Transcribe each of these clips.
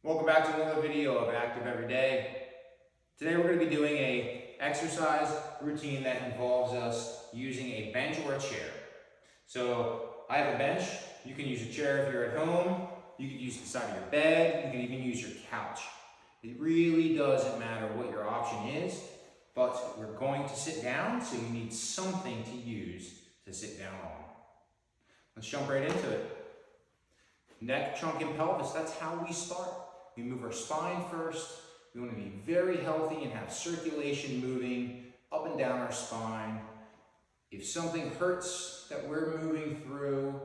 Welcome back to another video of Active Every Day. Today we're going to be doing an exercise routine that involves us using a bench or a chair. So I have a bench. You can use a chair if you're at home. You can use the side of your bed. You can even use your couch. It really doesn't matter what your option is, but we're going to sit down, so you need something to use to sit down on. Let's jump right into it. Neck, trunk, and pelvis, that's how we start. We move our spine first. We want to be very healthy and have circulation moving up and down our spine. If something hurts that we're moving through,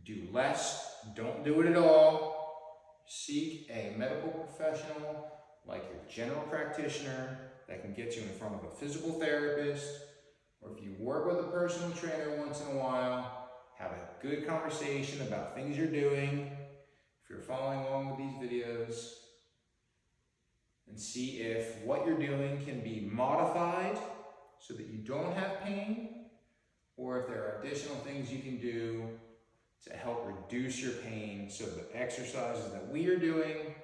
do less. Don't do it at all. Seek a medical professional like your general practitioner that can get you in front of a physical therapist, or if you work with a personal trainer once in a while, have a good conversation about things you're doing. If you're following along with these videos, and see if what you're doing can be modified so that you don't have pain, or if there are additional things you can do to help reduce your pain so the exercises that we are doing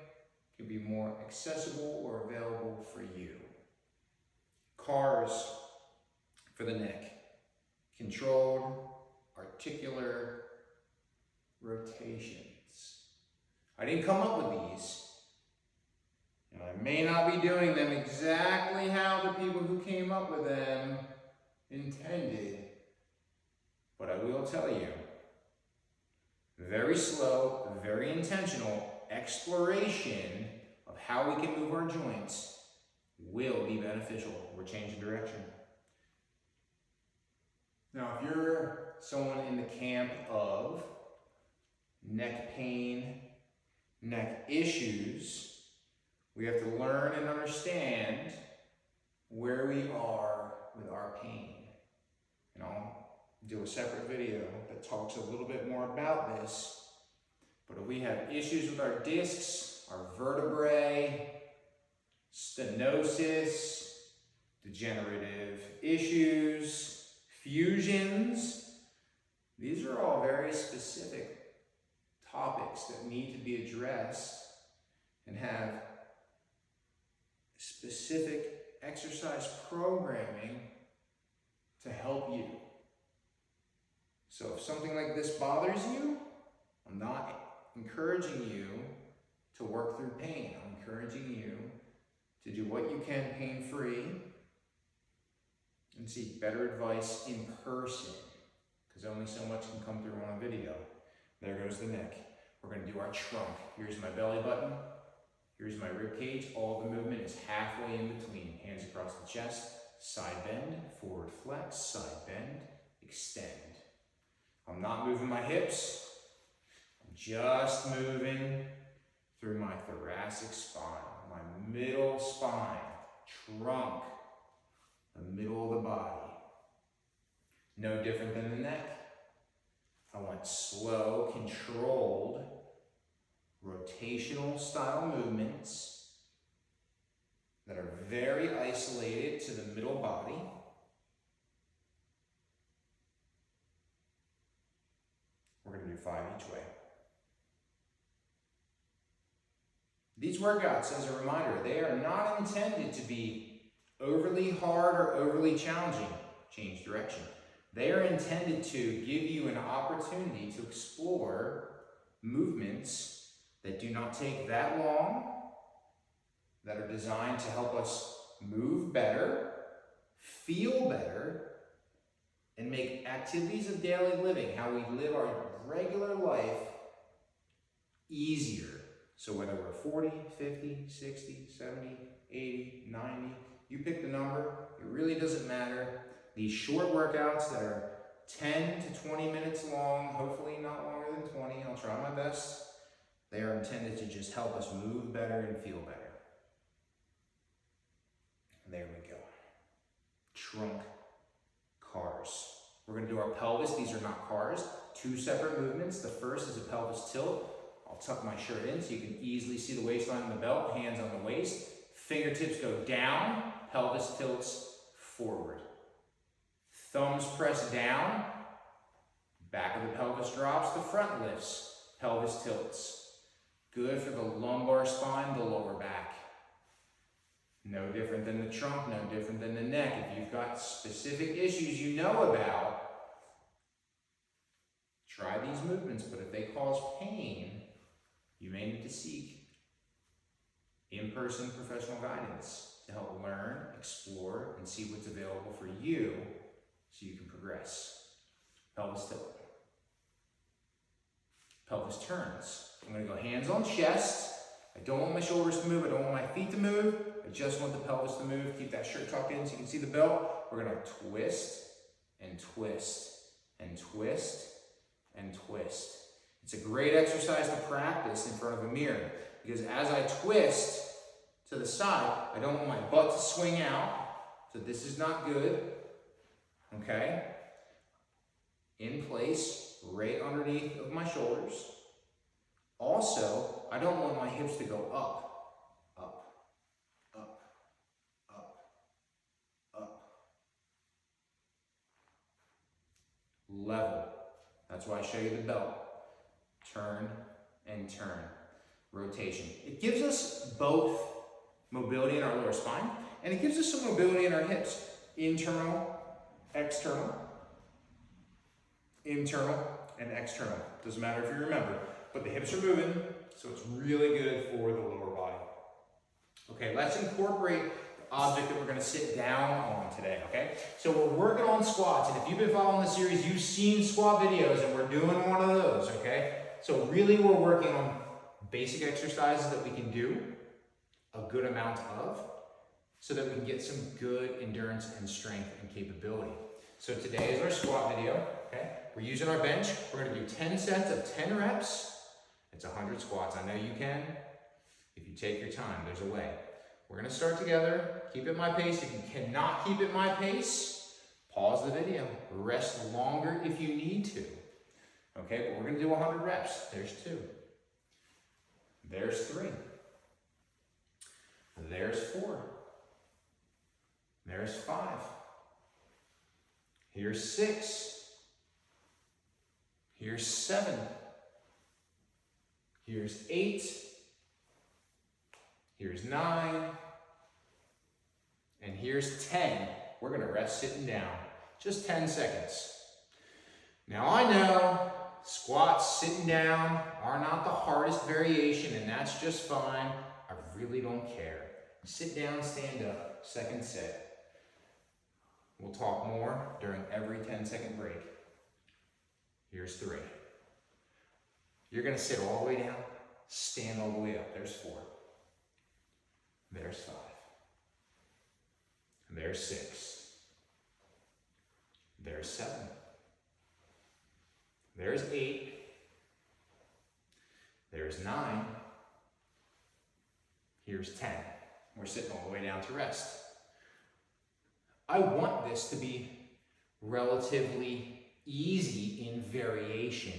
can be more accessible or available for you. CARS for the neck. Controlled articular rotations. I didn't come up with these, and I may not be doing them exactly how the people who came up with them intended, but I will tell you, very slow, very intentional exploration of how we can move our joints will be beneficial. We're changing direction. Now, if you're someone in the camp of neck pain, neck issues, we have to learn and understand where we are with our pain. And I'll do a separate video that talks a little bit more about this. But if we have issues with our discs, our vertebrae, stenosis, degenerative issues, fusions, these are all very specific topics that need to be addressed and have specific exercise programming to help you. So if something like this bothers you, I'm not encouraging you to work through pain. I'm encouraging you to do what you can pain-free and seek better advice in person, because only so much can come through on a video. There goes the neck. We're going to do our trunk. Here's my belly button. Here's my rib cage. All the movement is halfway in between. Hands across the chest, side bend, forward flex, side bend, extend. I'm not moving my hips. I'm just moving through my thoracic spine, my middle spine, trunk, the middle of the body. No different than the neck. I want slow, controlled, rotational style movements that are very isolated to the middle body. We're going to do 5 each way. These workouts, as a reminder, they are not intended to be overly hard or overly challenging. Change direction. They are intended to give you an opportunity to explore movements that do not take that long, that are designed to help us move better, feel better, and make activities of daily living, how we live our regular life, easier. So whether we're 40, 50, 60, 70, 80, 90, you pick the number, it really doesn't matter. These short workouts that are 10 to 20 minutes long, hopefully not longer than 20, I'll try my best. They are intended to just help us move better and feel better. There we go. Trunk CARS. We're going to do our pelvis. These are not CARS. 2 separate movements. The first is a pelvis tilt. I'll tuck my shirt in so you can easily see the waistline and the belt. Hands on the waist. Fingertips go down. Pelvis tilts forward. Thumbs press down. Back of the pelvis drops. The front lifts. Pelvis tilts. Good for the lumbar spine, the lower back. No different than the trunk, no different than the neck. If you've got specific issues you know about, try these movements, but if they cause pain, you may need to seek in-person professional guidance to help learn, explore, and see what's available for you so you can progress. Pelvis tilt. Pelvis turns. I'm going to go hands on chest. I don't want my shoulders to move. I don't want my feet to move. I just want the pelvis to move. Keep that shirt tucked in so you can see the belt. We're going to twist and twist and twist and twist. It's a great exercise to practice in front of a mirror because as I twist to the side, I don't want my butt to swing out. So this is not good. Okay? In place, right underneath of my shoulders. Also, I don't want my hips to go up, up, up, up, up. Level. That's why I show you the belt. Turn and turn. Rotation. It gives us both mobility in our lower spine, and it gives us some mobility in our hips. Internal, external, internal, and external. Doesn't matter if you remember, but the hips are moving, so it's really good for the lower body. Okay, let's incorporate the object that we're going to sit down on today, okay? So we're working on squats, and if you've been following the series, you've seen squat videos, and we're doing one of those, okay? So really we're working on basic exercises that we can do a good amount of so that we can get some good endurance and strength and capability. So today is our squat video, okay? We're using our bench. We're going to do 10 sets of 10 reps. It's 100 squats. I know you can. If you take your time, there's a way. We're going to start together. Keep at my pace. If you cannot keep at my pace, pause the video. Rest longer if you need to. Okay, but we're going to do 100 reps. There's 2. There's 3. There's 4. There's 5. Here's 6. Here's 7. Here's 8. Here's 9. And here's 10. We're going to rest sitting down. Just 10 seconds. Now I know squats sitting down are not the hardest variation, and that's just fine. I really don't care. Sit down, stand up, second set. We'll talk more during every 10-second break. Here's 3. You're going to sit all the way down, stand all the way up. There's 4. There's 5. There's 6. There's 7. There's 8. There's 9. Here's 10. We're sitting all the way down to rest. I want this to be relatively easy in variation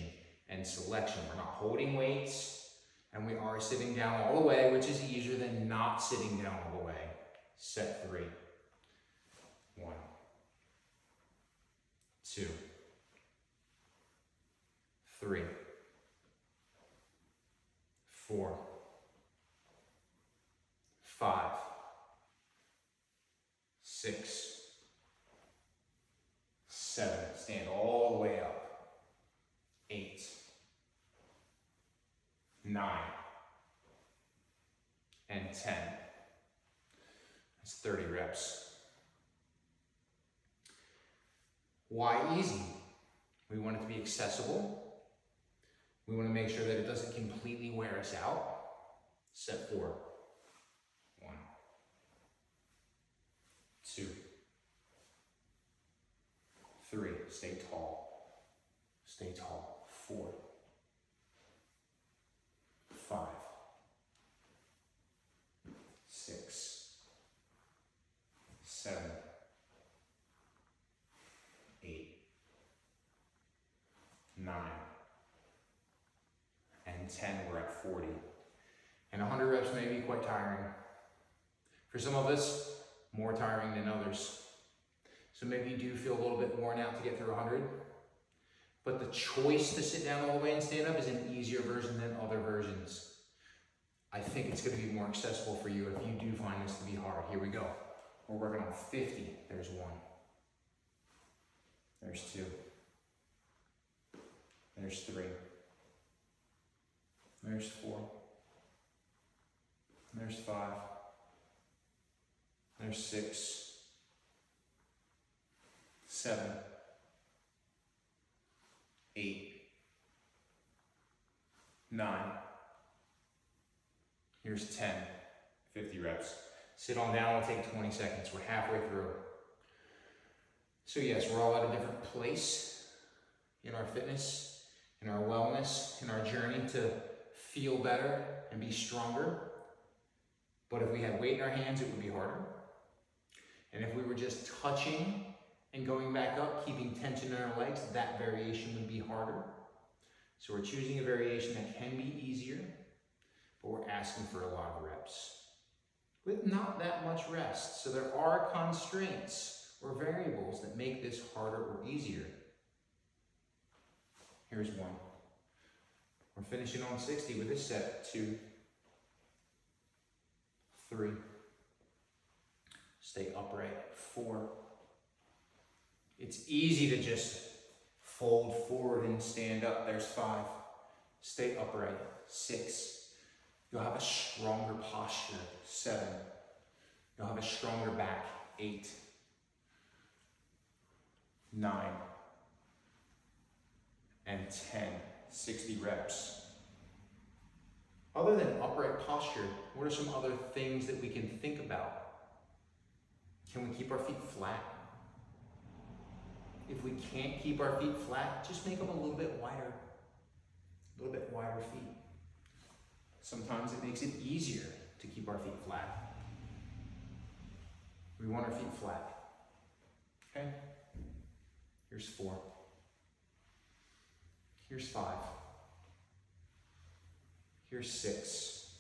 and selection. We're not holding weights, and we are sitting down all the way, which is easier than not sitting down all the way. Set 3. 1, 2, 3, 4, 5, 6, 7, stand all the way up. 8, 9, and 10. That's 30 reps. Why easy? We want it to be accessible. We want to make sure that it doesn't completely wear us out. Set 4. 1, 2, 3. Stay tall. Stay tall. 4, 5, 6, 7, 8, 9, and 10. We're at 40. And 100 reps may be quite tiring. For some of us, more tiring than others. So maybe you do feel a little bit worn out to get through 100. But the choice to sit down all the way and stand up is an easier version than other versions. I think it's going to be more accessible for you if you do find this to be hard. Here we go. We're working on 50. There's 1. There's 2. There's 3. There's 4. There's 5. There's 6. 7. 8. 9. Here's 10. 50 reps. Sit on down, it'll take 20 seconds. We're halfway through. So yes, we're all at a different place in our fitness, in our wellness, in our journey to feel better and be stronger. But if we had weight in our hands, it would be harder. And if we were just touching and going back up, keeping tension in our legs, that variation would be harder. So we're choosing a variation that can be easier, but we're asking for a lot of reps with not that much rest. So there are constraints or variables that make this harder or easier. Here's 1. We're finishing on 60 with this set. 2, 3. Stay upright. 4. It's easy to just fold forward and stand up. There's 5. Stay upright. 6. You'll have a stronger posture. 7. You'll have a stronger back. 8. 9. And 10. 60 reps. Other than upright posture, what are some other things that we can think about? Can we keep our feet flat? If we can't keep our feet flat, just make them a little bit wider. A little bit wider feet. Sometimes it makes it easier to keep our feet flat. We want our feet flat. Okay? Here's 4. Here's 5. Here's 6.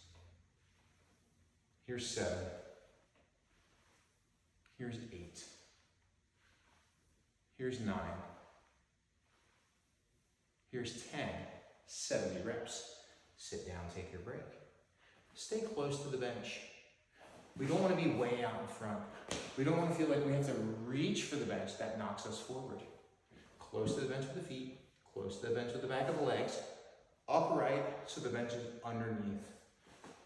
Here's 7. Here's 8. Here's 9. Here's 10. 70 reps. Sit down, take your break. Stay close to the bench. We don't want to be way out in front. We don't want to feel like we have to reach for the bench. That knocks us forward. Close to the bench with the feet. Close to the bench with the back of the legs. Upright so the bench is underneath.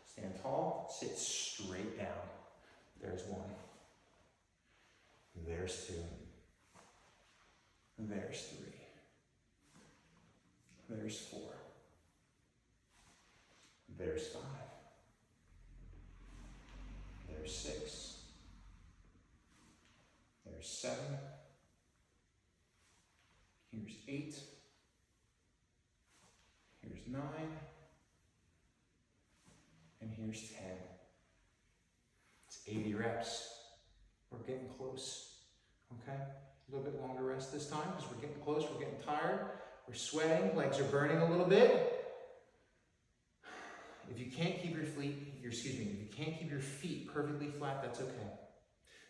Stand tall. Sit straight down. There's 1. There's 2. There's 3. There's 4. There's 5. There's 6. There's 7. Here's 8. Here's 9. And here's 10. It's 80 reps. We're getting close. Okay? A little bit longer rest this time because we're getting close, we're getting tired, we're sweating, legs are burning a little bit. If you can't keep if you can't keep your feet perfectly flat, that's okay.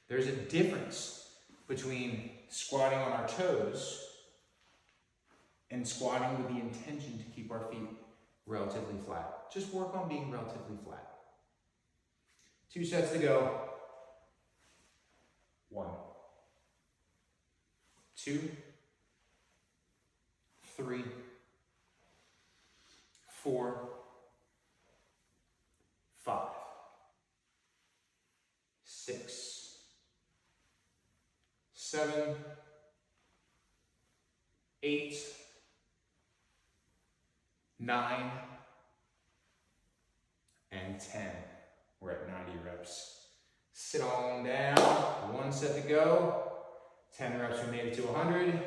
There's a difference between squatting on our toes and squatting with the intention to keep our feet relatively flat. Just work on being relatively flat. 2 sets to go. 1, 2, 3, 4, 5, 6, 7, 8, 9, and 10. We're at 90 reps. Sit on down. 1 set to go. 10 reps, we made it to 100.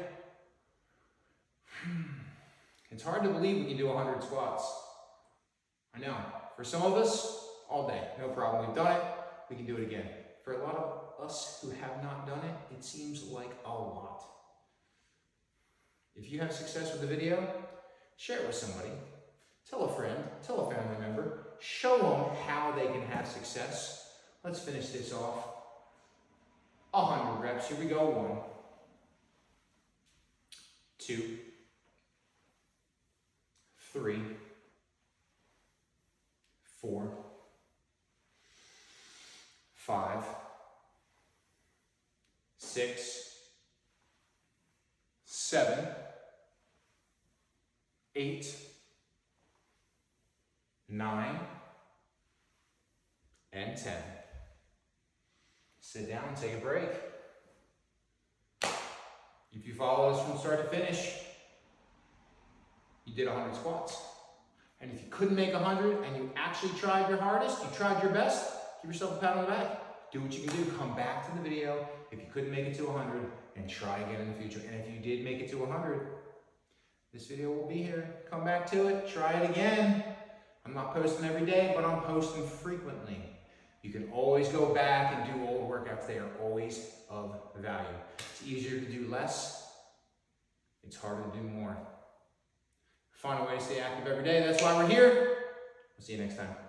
It's hard to believe we can do 100 squats. I know. For some of us, all day, no problem. We've done it, we can do it again. For a lot of us who have not done it, it seems like a lot. If you have success with the video, share it with somebody. Tell a friend, tell a family member, show them how they can have success. Let's finish this off. 100 reps, here we go. 1, 2, 3, 4, 5, 6, 7, 8, 9, and 10. Sit down and take a break. If you follow us from start to finish, you did 100 squats. And if you couldn't make 100 and you actually tried your hardest, you tried your best, give yourself a pat on the back. Do what you can do. Come back to the video if you couldn't make it to 100 and try again in the future. And if you did make it to 100, this video will be here. Come back to it. Try it again. I'm not posting every day, but I'm posting frequently. You can always go back and do old workouts. They are always of value. It's easier to do less. It's harder to do more. Find a way to stay active every day. That's why we're here. We'll see you next time.